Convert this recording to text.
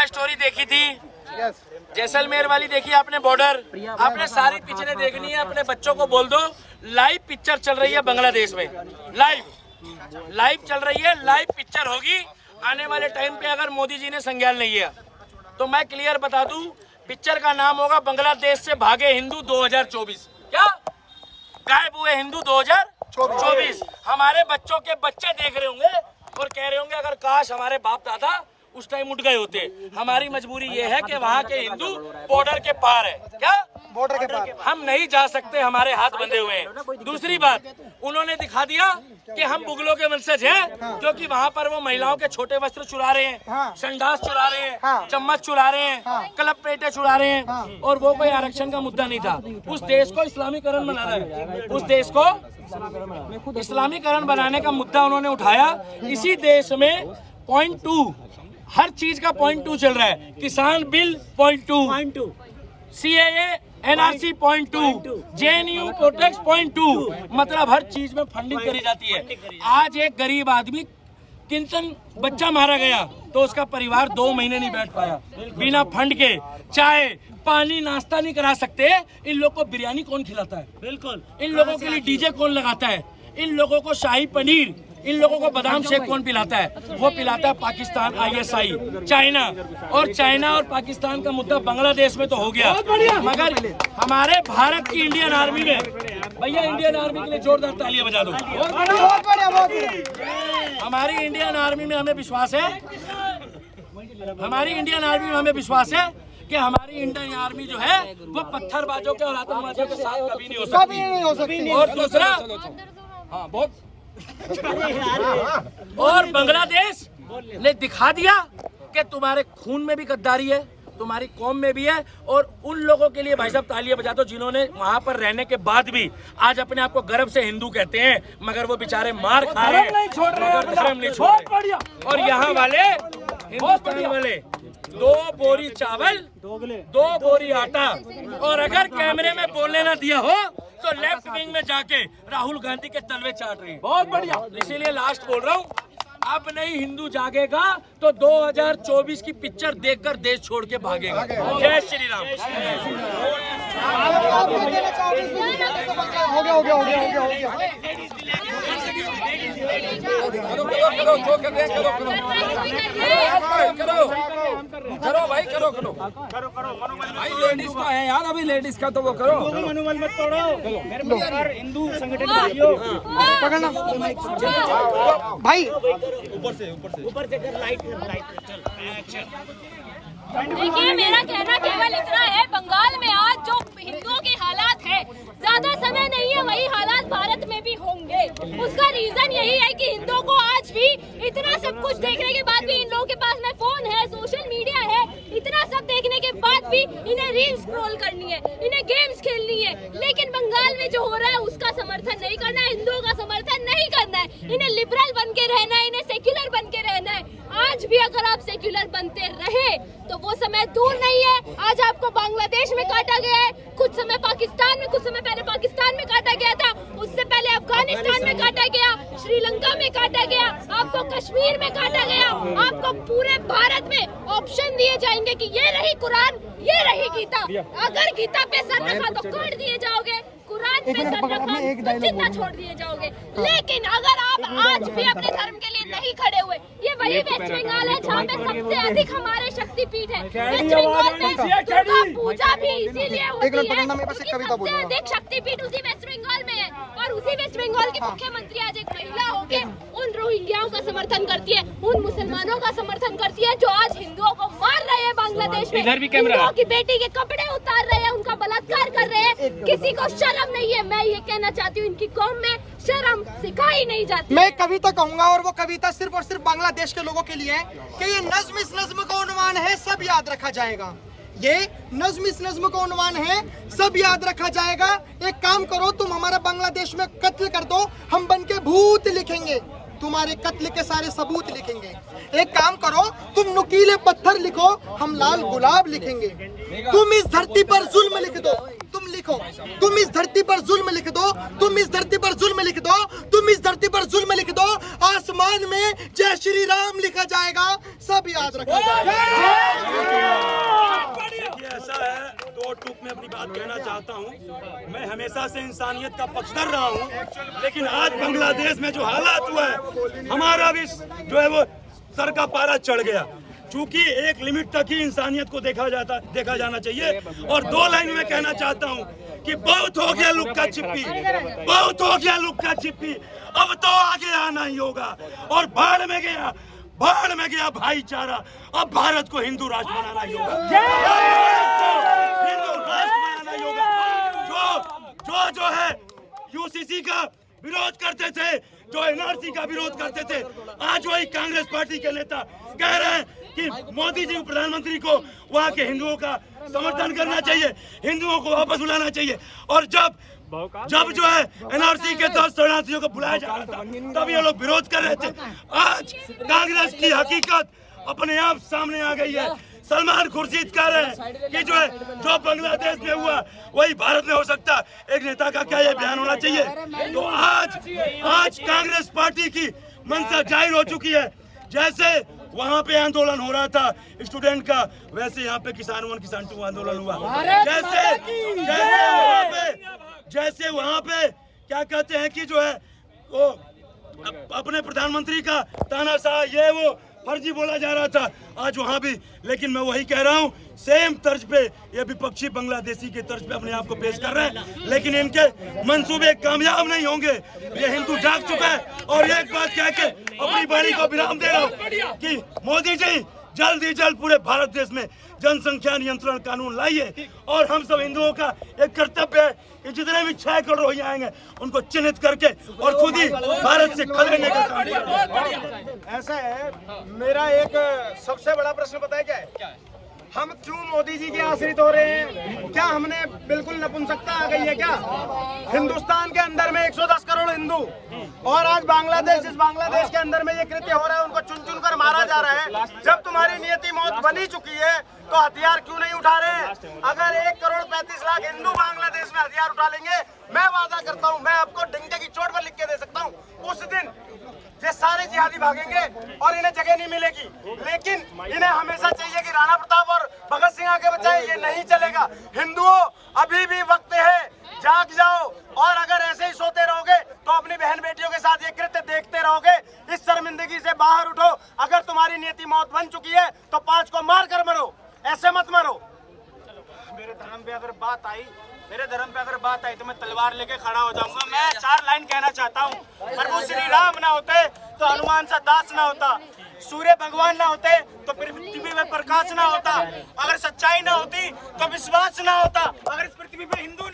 बंगला story देखी थी, जैसलमेर वाली देखी आपने, बॉर्डर, आपने सारी पिक्चरें देखनी है। अपने बच्चों को बोल दो लाइव पिक्चर चल रही है बांग्लादेश में, लाइव चल रही है, लाइव पिक्चर होगी आने वाले टाइम पे। अगर मोदी जी ने संज्ञान नहीं लिया तो मैं क्लियर बता दूं, पिक्चर का नाम होगा बांग्लादेश से भागे हिंदू 2024। क्या गायब हुए हिंदू 2024। हमारे बच्चों के बच्चे देख रहे होंगे और कह रहे होंगे अगर काश हमारे बाप दादा उस टाइम उठ गए होते। हमारी मजबूरी ये है कि वहाँ के हिंदू बॉर्डर के पार है। क्या बॉर्डर के पार हम नहीं जा सकते, हमारे हाथ बंधे हुए हैं। दूसरी बात, उन्होंने दिखा दिया कि हम मुगलों के वंशज हैं, क्योंकि वहाँ पर वो महिलाओं के छोटे वस्त्र चुरा रहे हैं, संडास चुरा रहे हैं, चम्मच चुरा रहे हैं, क्लब प्लेटें चुरा रहे हैं, और वो कोई आरक्षण का मुद्दा नहीं था। उस देश को इस्लामीकरण बनाना है, उस देश को इस्लामीकरण बनाने का मुद्दा उन्होंने उठाया। इसी देश में .2 हर चीज का .2 चल रहा है। किसान bill .2, CAA NRC .2, JNU protect .2, मतलब हर चीज में फंडिंग करी जाती है। आज एक गरीब आदमी किंतन बच्चा मारा गया तो उसका परिवार 2 महीने नहीं बैठ पाया बिना फंड के। चाय पानी नाश्ता नहीं करा सकते, इन लोगों को बिरयानी कौन खिलाता है? बिल्कुल। इन लोगों के लिए डीजे कौन लगाता है? इन लोगों को शाही पनीर, इन लोगों को बादाम शेक कौन पिलाता है? वो पिलाता है पाकिस्तान, ISI, चाइना। और चाइना और पाकिस्तान का मुद्दा बांग्लादेश में तो हो गया, मगर हमारे भारत की इंडियन आर्मी में, भैया इंडियन आर्मी के लिए जोरदार तालियां बजा दो। हमारी इंडियन आर्मी में हमें विश्वास है, हमारी इंडियन आर्मी में हमें विश्वास है कि हमारी इंडियन आर्मी जो है वो पत्थरबाजों के और आतंकवादियों के साथ कभी नहीं हो सकती। और दूसरा, हाँ बहुत, और बांग्लादेश ने दिखा दिया कि तुम्हारे खून में भी गद्दारी है, तुम्हारी कौम में भी है। और उन लोगों के लिए भाई साहब तालियां बजा दो जिन्होंने वहां पर रहने के बाद भी आज अपने आप को गर्व से हिंदू कहते हैं, मगर वो बेचारे मार खा रहे हैं, धर्म नहीं छोड़ रहे। और यहाँ वाले हिंदुस्तान वाले 2 बोरी चावल, 2 बोरी आटा, और अगर कैमरे में बोलने ना दिया हो तो लेफ्ट विंग में जाके राहुल गांधी के तलवे चाट रहे हैं। बहुत बढ़िया। इसीलिए लास्ट बोल रहा हूँ, अब नहीं हिंदू जागेगा तो 2024 की पिक्चर देखकर देश छोड़ के भागेगा। जय श्री राम। हो गया। करो भाई, करो भाई, लेडीज तो है यार, अभी लेडीज का तो वो करो। मनोबल मत तोड़ो, मेरे हिंदू संगठन पकड़ना भाई, ऊपर से कर, लाइट चल। देखिए, मेरा कहना केवल इतना है, बंगाल में आज जो हिंदुओं के हालात है, ज्यादा समय नहीं है, वही हालात भारत में भी होंगे। उसका रीजन यही है कि हिंदुओं को आज भी इतना सब कुछ देखने के बाद भी, इन लोगों के पास में फोन है, सोशल मीडिया है, इतना सब देखने के बाद भी इन्हें रील स्क्रॉल करनी है, इन्हें गेम्स खेलनी है। लेकिन बंगाल में जो हो रहा है उसका समर्थन नहीं करना है, हिंदुओं का समर्थन नहीं करना है। इन्हें लिबरल बन के रहना है, इन्हें सेक्युलर बन के रहना है। आज भी अगर आप सेक्युलर बनते रहे तो वो समय दूर नहीं है। आज आपको बांग्लादेश में काटा गया है, कुछ समय पाकिस्तान में, कुछ समय पहले पाकिस्तान में काटा गया था, उससे पहले अफगानिस्तान में काटा गया, श्रीलंका में काटा गया, आपको कश्मीर में काटा गया। आपको पूरे भारत में ऑप्शन दिए जाएंगे कि ये रही कुरान, ये रही गीता। अगर गीता पे सर रखा तो काट दिए जाओगे, कुरान पे सर रखा तो जिंदा छोड़ दिए जाओगे। लेकिन अगर आप आज भी अपने धर्म के लिए नहीं खड़े हुए, ये वही वेस्ट बंगाल है जहाँ पे सबसे अधिक हमारे शक्तिपीठ है। वेस्ट बंगाल में दुर्गा पूजा भी इसीलिए होती है क्योंकि सबसे अधिक शक्तिपीठ उसी वेस्ट बंगाल में है। और उसी वेस्ट बंगाल की मुख्यमंत्री आज एक महिला होके उन रोहिंग्याओं का समर्थन करती है, उन मुसलमानों का समर्थन करती है जो आज हिंदुओं को मार रहे हैं बांग्लादेश में, हिंदुओं की बेटी के कपड़े उतार रहे हैं, उनका बलात्कार कर रहे हैं। किसी को शर्म नहीं है। मैं ये कहना चाहती हूँ, इनकी कौम में शर्म सिखाई नहीं जाती। मैं कविता कहूंगा, और वो कविता सिर्फ और सिर्फ बांग्लादेश के लोगों के लिए है कि ये नज्म इस नज्म का उन्वान है, सब याद रखा जाएगा। ये नज्म इस नज्म का उन्वान है, सब याद रखा जाएगा। एक काम करो, तुम हमारा बांग्लादेश में कत्ल कर दो, हम बन के भूत लिखेंगे, तुम्हारे कत्ल के सारे सबूत लिखेंगे। एक काम करो, तुम नुकीले पत्थर लिखो, हम लाल गुलाब लिखेंगे। तुम इस धरती पर जुल्म लिख दो, तुम तुम लिखो, तुम इस धरती पर जुल्म लिख दो, तुम इस धरती पर जुल्म लिख दो, तुम इस धरती पर जुल्म लिख दो, आसमान में जय श्री राम लिखा जाएगा, सब याद रखा जाएगा। ऐसा है, दो टूक में अपनी बात कहना चाहता हूँ। मैं हमेशा से इंसानियत का पक्षधर रहा हूँ, लेकिन आज बांग्लादेश में जो हालात हुआ है, हमारा भी जो है वो सर का पारा चढ़ गया। चूंकि एक लिमिट तक ही इंसानियत को देखा जाना चाहिए। और दो लाइन में कहना चाहता हूँ कि बहुत हो गया लुक्का छिपी, बहुत हो गया लुक्का छिपी, अब तो आगे आना ही होगा। और बाढ़ में गया भाईचारा, अब भारत को हिंदू राष्ट्र बनाना ही होगा, हिंदू राष्ट्र बनाना ही होगा। जो है यूसीसी का विरोध करते थे, जो एनआरसी का विरोध करते थे, आज वही कांग्रेस पार्टी के नेता कह रहे हैं कि मोदी जी प्रधानमंत्री को वहाँ के हिंदुओं का समर्थन करना चाहिए, हिंदुओं को वापस बुलाना चाहिए। और जब जो है एनआरसी के तहत शरणार्थियों को बुलाया जा रहा था, तब ये लोग विरोध कर रहे थे। आज कांग्रेस की हकीकत अपने आप सामने आ गई है। सलमान खुर्शीद कह रहे हैं कि जो बांग्लादेश में हुआ वही भारत में हो सकता। एक नेता का क्या ये बयान होना चाहिए? तो आज कांग्रेस पार्टी की मंशा जाहिर हो चुकी है। जैसे वहाँ पे आंदोलन हो रहा था स्टूडेंट का, वैसे यहाँ पे किसान 1 किसान 2 आंदोलन हुआ। जैसे वहाँ पे क्या कहते हैं कि जो है वो अपने प्रधानमंत्री का तानाशाह ये वो फर्जी बोला जा रहा था, आज वहाँ भी। लेकिन मैं वही कह रहा हूँ, सेम तर्ज पे ये विपक्षी बांग्लादेशी के तर्ज पे अपने आप को पेश कर रहे हैं, लेकिन इनके मंसूबे कामयाब नहीं होंगे। ये हिंदू जाग चुका है। और एक बात कह के अपनी वाणी को विराम दे रहा हूँ कि मोदी जी जल्द ही जल्द पूरे भारत देश में जनसंख्या नियंत्रण कानून लाइए। और हम सब हिंदुओं का एक कर्तव्य है कि जितने भी 6 करोड़ रोहिंग्या आएंगे उनको चिन्हित करके और खुद ही भारत से खदेड़ने का काम करें। ऐसा है, मेरा एक सबसे बड़ा प्रश्न पता है क्या है? हम क्यों मोदी जी के आश्रित हो रहे हैं? क्या हमने बिल्कुल नपुंसकता आ गई है क्या? हिंदुस्तान के अंदर में 110 करोड़ हिंदू, और आज जिस बांग्लादेश के अंदर में ये कृत्य हो रहा है, उनको चुन चुन कर मारा जा रहा है। जब तुम्हारी नियति मौत बनी चुकी है तो हथियार क्यों नहीं उठा रहे हैं? अगर 1 करोड़ 35 लाख हिंदू बांग्लादेश में हथियार उठा लेंगे, मैं वादा करता हूँ, मैं आपको डंके की चोट पर लिख के दे सकता हूँ, उस दिन ये सारे जिहादी भागेंगे और इन्हें जगह नहीं मिलेगी। लेकिन इन्हें हमेशा चाहिए कि राणा प्रताप और भगत सिंह आके बचाए, ये नहीं चलेगा। हिंदुओं, अभी भी वक्त है, जाग जाओ। और अगर ऐसे ही सोते रहोगे तो अपनी बहन बेटियों के साथ ये कृत्य देखते रहोगे। इस शर्मिंदगी से बाहर उठो। अगर तुम्हारी नियति मौत बन चुकी है तो 5 को मार कर मरो, ऐसे मत मरो। मेरे धर्म पे अगर बात आई तो मैं तलवार लेके खड़ा हो जाऊंगा। मैं 4 लाइन कहना चाहता हूँ। प्रभु श्री राम ना होते तो हनुमान सा दास ना होता, सूर्य भगवान ना होते तो पृथ्वी में प्रकाश ना होता, अगर सच्चाई ना होती तो विश्वास ना होता, अगर इस पृथ्वी पे हिंदू